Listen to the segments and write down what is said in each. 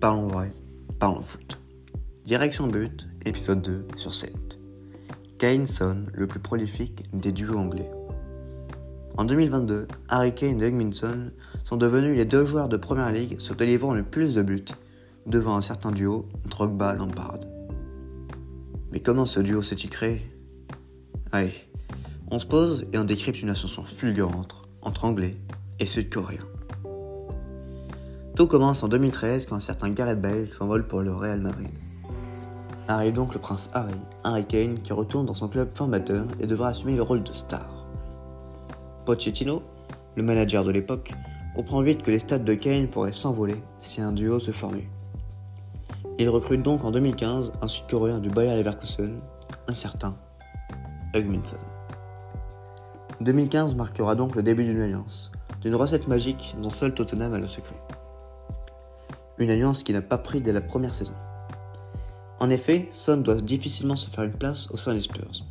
Parlons vrai, parlons foot. Direction but, épisode 2 sur 7. Kane Son, le plus prolifique des duos anglais. En 2022, Harry Kane et Heung-min Son sont devenus les deux joueurs de Premier League se délivrant le plus de buts, devant un certain duo Drogba-Lampard. Mais comment ce duo s'est-il créé ? Allez, on se pose et on décrypte une ascension fulgurante entre Anglais et Sud-Coréens. Tout commence en 2013 quand un certain Gareth Bale s'envole pour le Real Madrid. Arrive donc le prince Harry Kane, qui retourne dans son club formateur et devra assumer le rôle de star. Pochettino, le manager de l'époque, comprend vite que les stats de Kane pourraient s'envoler si un duo se formait. Il recrute donc en 2015 un Sud-Coréen du Bayer Leverkusen, un certain Heung-min Son. 2015 marquera donc le début d'une alliance, d'une recette magique dont seul Tottenham a le secret. Une alliance qui n'a pas pris dès la première saison. En effet, Son doit difficilement se faire une place au sein des Spurs.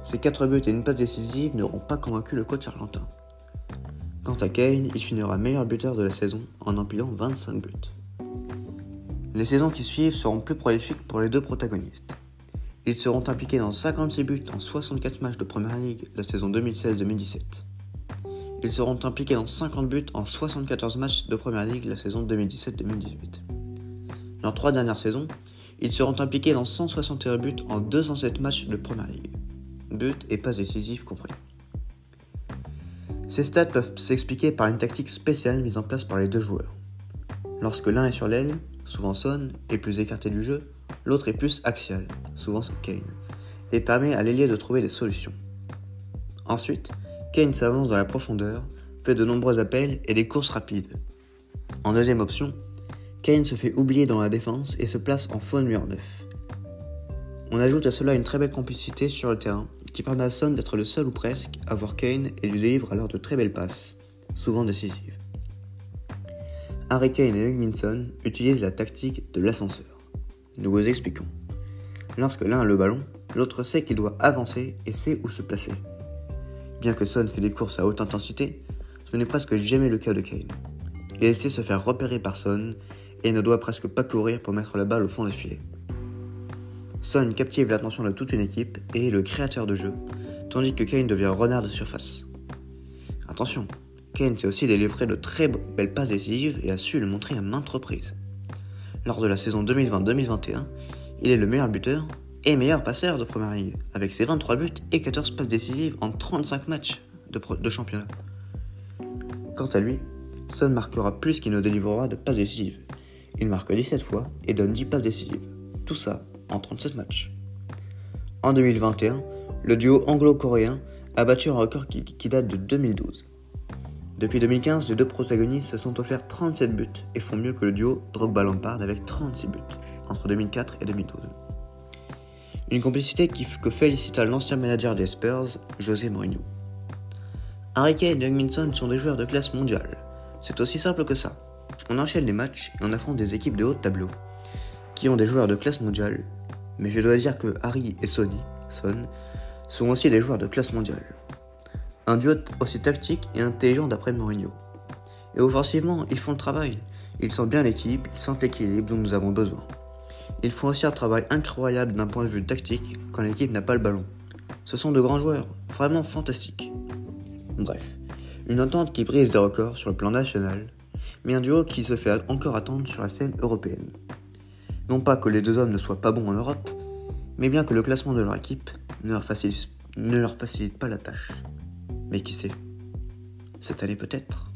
Ses 4 buts et une passe décisive n'auront pas convaincu le coach argentin. Quant à Kane, il finira meilleur buteur de la saison en empilant 25 buts. Les saisons qui suivent seront plus prolifiques pour les deux protagonistes. Ils seront impliqués dans 56 buts en 64 matchs de Premier League la saison 2016-2017. Ils seront impliqués dans 50 buts en 74 matchs de Premier League la saison 2017-2018. Leurs 3 dernières saisons, ils seront impliqués dans 161 buts en 207 matchs de Premier League, buts et passes décisives compris. Ces stats peuvent s'expliquer par une tactique spéciale mise en place par les deux joueurs. Lorsque l'un est sur l'aile, souvent Son, est plus écarté du jeu, l'autre est plus axial, souvent c'est Kane, et permet à l'ailier de trouver des solutions. Ensuite, Kane s'avance dans la profondeur, fait de nombreux appels et des courses rapides. En deuxième option, Kane se fait oublier dans la défense et se place en faux numéro 9. On ajoute à cela une très belle complicité sur le terrain qui permet à Son d'être le seul ou presque à voir Kane et lui délivre alors de très belles passes, souvent décisives. Harry Kane et Heung-min Son utilisent la tactique de l'ascenseur. Nous vous expliquons. Lorsque l'un a le ballon, l'autre sait qu'il doit avancer et sait où se placer. Bien que Son fait des courses à haute intensité, ce n'est presque jamais le cas de Kane. Il sait se faire repérer par Son et ne doit presque pas courir pour mettre la balle au fond des filets. Son captive l'attention de toute une équipe et est le créateur de jeu, tandis que Kane devient renard de surface. Attention, Kane sait aussi délivrer de très belles passes décisives et a su le montrer à maintes reprises. Lors de la saison 2020-2021, il est le meilleur buteur et meilleur passeur de Premier League, avec ses 23 buts et 14 passes décisives en 35 matchs de championnat. Quant à lui, Son marquera plus qu'il ne délivrera de passes décisives. Il marque 17 fois et donne 10 passes décisives. Tout ça en 37 matchs. En 2021, le duo anglo-coréen a battu un record qui date de 2012. Depuis 2015, les deux protagonistes se sont offerts 37 buts et font mieux que le duo Drogba-Lampard avec 36 buts entre 2004 et 2012. Une complicité que félicita l'ancien manager des Spurs, José Mourinho. Harry Kane et Heung-min Son sont des joueurs de classe mondiale. C'est aussi simple que ça. On enchaîne les matchs et on affronte des équipes de haut tableau qui ont des joueurs de classe mondiale, mais je dois dire que Harry et Son sont aussi des joueurs de classe mondiale. Un duo aussi tactique et intelligent d'après Mourinho. Et offensivement, ils font le travail. Ils sentent bien l'équipe, ils sentent l'équilibre dont nous avons besoin. Ils font aussi un travail incroyable d'un point de vue tactique quand l'équipe n'a pas le ballon. Ce sont de grands joueurs, vraiment fantastiques. Bref, une entente qui brise des records sur le plan national, mais un duo qui se fait encore attendre sur la scène européenne. Non pas que les deux hommes ne soient pas bons en Europe, mais bien que le classement de leur équipe ne leur facilite pas la tâche. Mais qui sait, cette année peut-être.